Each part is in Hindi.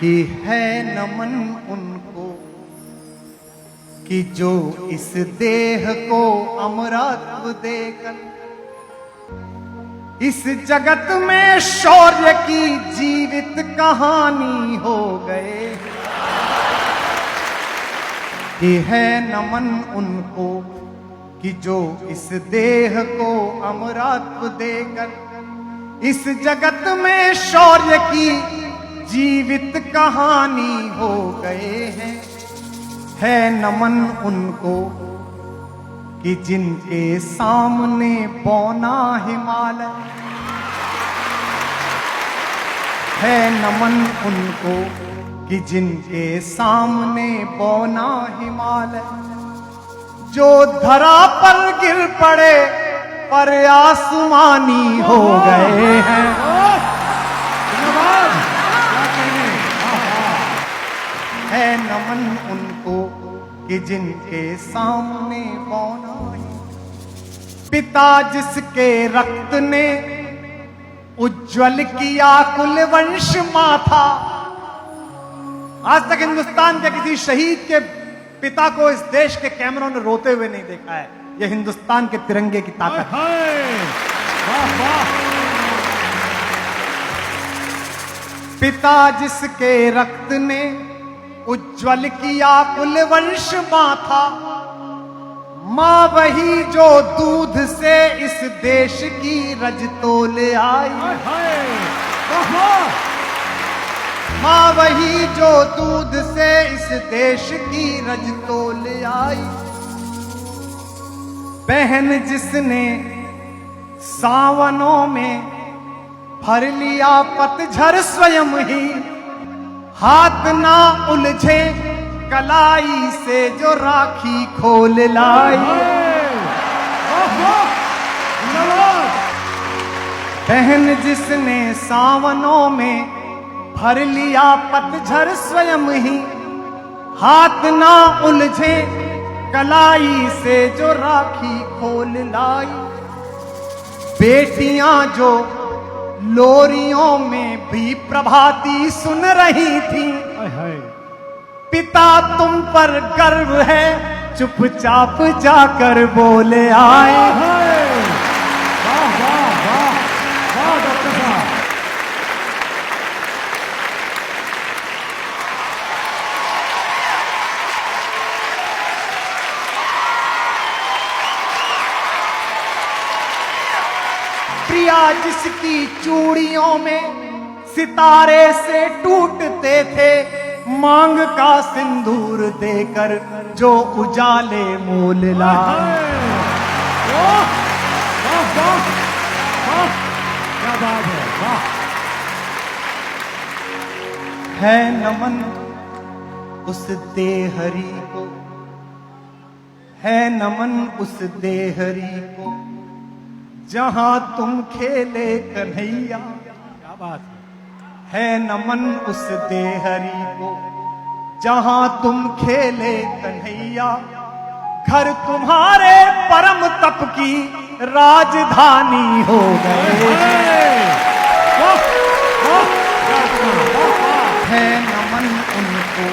कि है नमन उनको कि जो इस देह को अमरत्व देकर इस जगत में शौर्य की जीवित कहानी हो गए। कि है नमन उनको कि जो इस देह को अमरत्व देकर इस जगत में शौर्य की जीवित कहानी हो गए हैं। है नमन उनको कि जिनके सामने बौना हिमालय, है नमन उनको कि जिनके सामने बौना हिमालय, जो धरा पर गिर पड़े पर आसमानी हो गए हैं। है नमन उनको कि जिनके सामने बौना पिता जिसके रक्त ने उज्जवल किया कुल वंश माथा। आज तक हिंदुस्तान के किसी शहीद के पिता को इस देश के कैमरों ने रोते हुए नहीं देखा है। यह हिंदुस्तान के तिरंगे की ताकत है। पिता जिसके रक्त ने उज्जवल किया कुल वंश माथा, मां वही जो दूध से इस देश की रज तोल आई। मां वही जो दूध से इस देश की रज तोल आई। बहन जिसने सावनों में भर लिया पतझड़ स्वयं ही, हाथ ना उलझे कलाई से जो राखी खोल लाई। बहन जिसने सावनों में भर लिया पतझड़ स्वयं ही, हाथ ना उलझे कलाई से जो राखी खोल लाई। बेटियां जो लोरियों में भी प्रभाती सुन रही थी, पिता तुम पर गर्व है चुपचाप जाकर बोले आए। प्रिया जिसकी चूड़ियों में सितारे से टूटते थे, मांग का सिंदूर देकर जो उजाले मोल लाए। क्या बात है, वाह। है नमन उस देहरी को, है नमन उस देहरी को जहां तुम खेले कन्हैया। क्या बात है नमन उस देहरी को जहां तुम खेले कन्हैया। घर तुम्हारे परम तप की राजधानी हो गए। है नमन उनको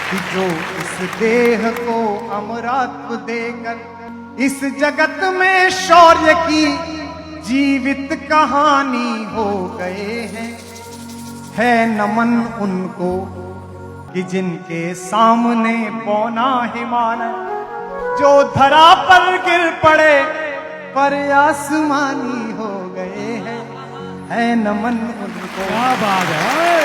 कि जो इस देह को अमरत्व देकर इस जगत में शौर्य की जीवित कहानी हो गए हैं। है नमन उनको कि जिनके सामने बौना हिमालय, जो धरा पर गिर पड़े पर आसमानी हो गए हैं। है नमन उनको। क्या बात है,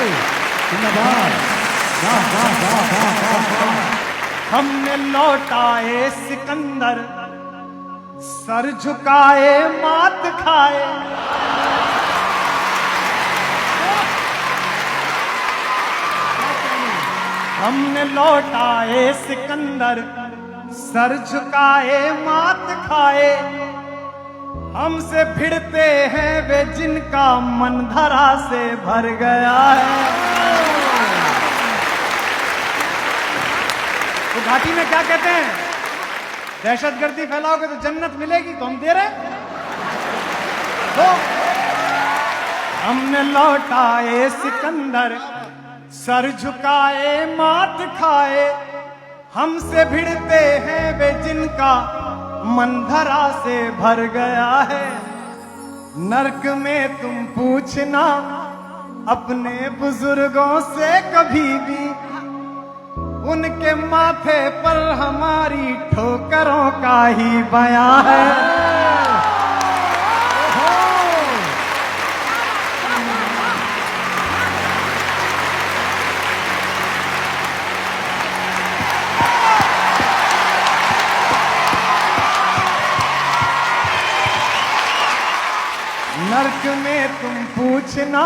हमने लौटाए सिकंदर, सर झुकाए मात खाए। हमने लौटाए सिकंदर, सर झुकाए मात खाए। हमसे भिड़ते हैं वे जिनका मन धरा से भर गया है। तो घाटी में क्या कहते हैं, दहशतगर्दी फैलाओगे तो जन्नत मिलेगी, तो हम दे रहे हैं। तो हमने लौटाए सिकंदर, सर झुकाए मात खाए हमसे भिड़ते हैं वे जिनका मन धरा से भर गया है। नर्क में तुम पूछना अपने बुजुर्गों से कभी भी, उनके माथे पर हमारी ठोकरों का ही बयां है। नर्क में तुम पूछना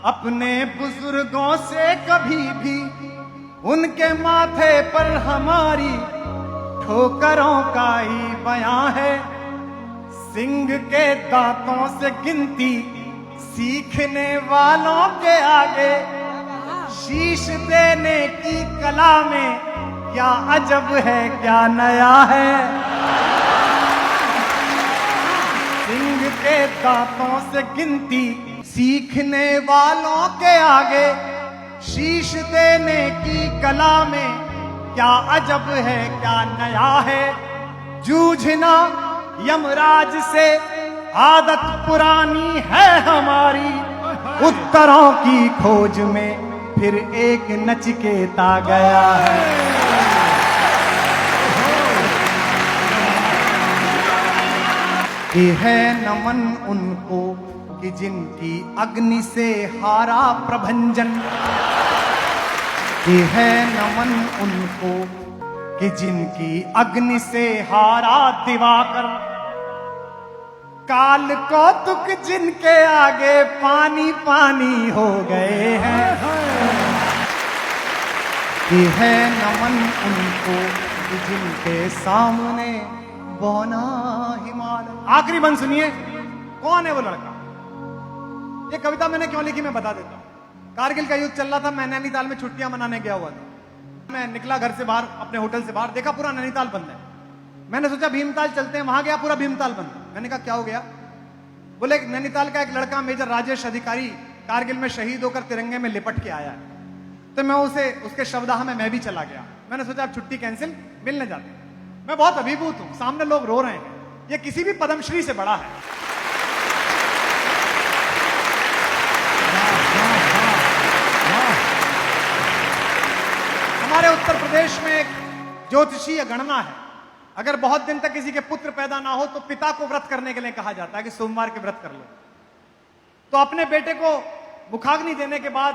अपने बुजुर्गों से कभी भी, उनके माथे पर हमारी ठोकरों का ही बयां है। सिंह के दांतों से गिनती सीखने वालों के आगे, शीश देने की कला में क्या अजब है क्या नया है। सिंह के दांतों से गिनती सीखने वालों के आगे, शीश देने की कला में क्या अजब है क्या नया है। जूझना यमराज से आदत पुरानी है हमारी, उत्तरों की खोज में फिर एक नचिकेता गया है। ये है नमन उनको कि जिनकी अग्नि से हारा प्रभंजन, ये है नमन उनको कि जिनकी अग्नि से हारा दिवाकर। काल कौतुक जिनके आगे पानी पानी हो गए हैं, ये है नमन उनको कि जिनके सामने बौना हिमालय। आखिरी बंद सुनिए, कौन है वो लड़का? ये कविता मैंने क्यों लिखी मैं बता देता हूं। कारगिल का युद्ध चल रहा था, मैं नैनीताल में छुट्टियां मनाने गया हुआ था। मैं निकला घर से बाहर, अपने होटल से बाहर, देखा पूरा नैनीताल बंद है। मैंने सोचा भीमताल चलते हैं, वहां गया पूरा भीमताल बंद है। मैंने कहा क्या हो गया? बोले नैनीताल का एक लड़का मेजर राजेश अधिकारी कारगिल में शहीद होकर तिरंगे में लिपट के आया है। तो मैं उसके शवदाह में मैं भी चला गया। मैंने सोचा अब छुट्टी कैंसिल, मिलने जाते हैं। मैं बहुत अभिभूत हूं, सामने लोग रो रहे हैं, ये किसी भी पद्मश्री से बड़ा है। हमारे उत्तर प्रदेश में एक ज्योतिषीय गणना है, अगर बहुत दिन तक किसी के पुत्र पैदा ना हो तो पिता को व्रत करने के लिए कहा जाता है कि सोमवार के व्रत कर लो। तो अपने बेटे को मुखाग्नि देने के बाद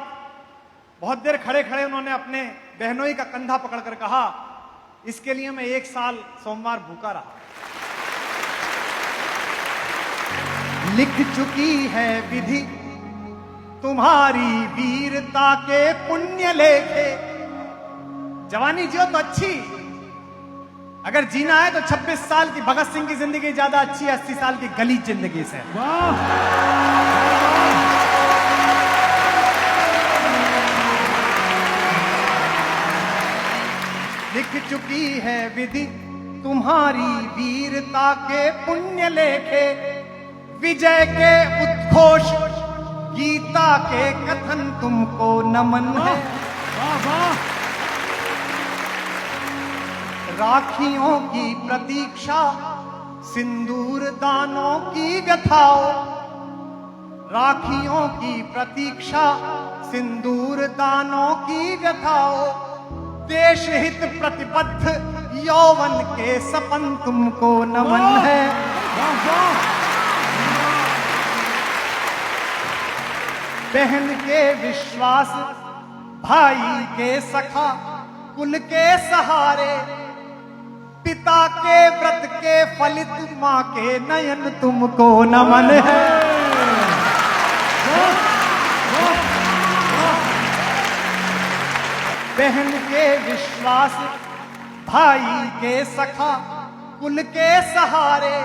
बहुत देर खड़े खड़े उन्होंने अपने बहनोई का कंधा पकड़कर कहा, इसके लिए मैं 1 साल सोमवार भूखा रहा। लिख चुकी है विधि तुम्हारी वीरता के पुण्य लेखे। जवानी जियो तो अच्छी, अगर जीना है तो 26 साल की भगत सिंह की जिंदगी ज्यादा अच्छी है 80 साल की गलीज जिंदगी से। लिख चुकी है विधि तुम्हारी वीरता के पुण्य लेखे। विजय के उद्घोष गीता के कथन तुमको नमन है। राखियों की प्रतीक्षा सिंदूर दानों की व्यथाओ। राखियों की प्रतीक्षा सिंदूर दानों की व्यथाओ। देश हित प्रतिबद्ध यौवन के सपन तुमको नमन है। बहन के विश्वास भाई के सखा कुल के सहारे। पिता के व्रत के फलित मां के नयन तुमको नमन है। बहन के विश्वास भाई के सखा कुल के सहारे।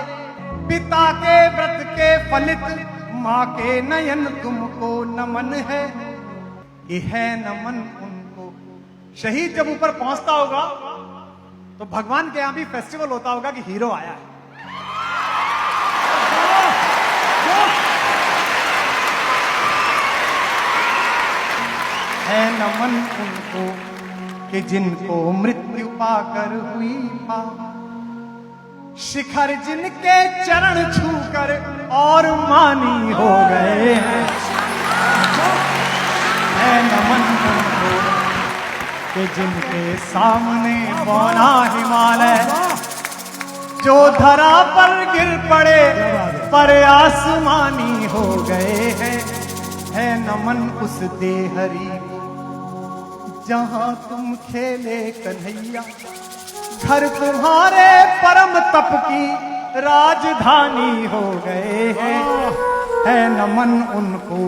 पिता के व्रत के फलित मां के नयन तुमको नमन है। ये है नमन उनको। शहीद जब ऊपर पहुंचता होगा तो भगवान के यहां भी फेस्टिवल होता होगा कि हीरो आया है। है नमन उनको कि जिनको मृत्यु पाकर हुई पार। शिखर जिनके चरण छूकर और मानी हो गए हैं, है नमन उनको कि जिनके सामने बौना हिमालय जो धरा पर गिर पड़े पर आसमानी हो गए हैं। है नमन उस देहरी को जहां तुम खेले कन्हैया, घर तुम्हारे परम तप की राजधानी हो गए हैं। है नमन उनको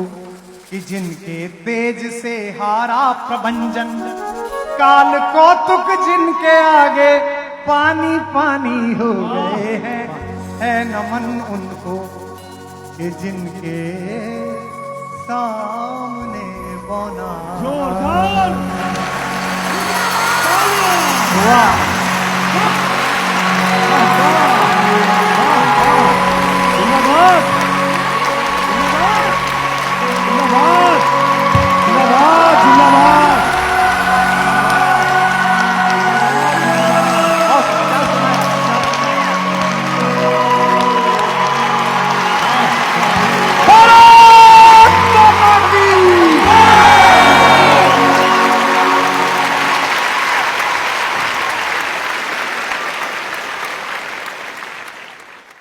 कि जिनके तेज से हारा प्रभंजन, काल कौतुक जिनके आगे पानी पानी हो गए हैं। है नमन उनको कि जिनके सामने बौना जोरदार वाह।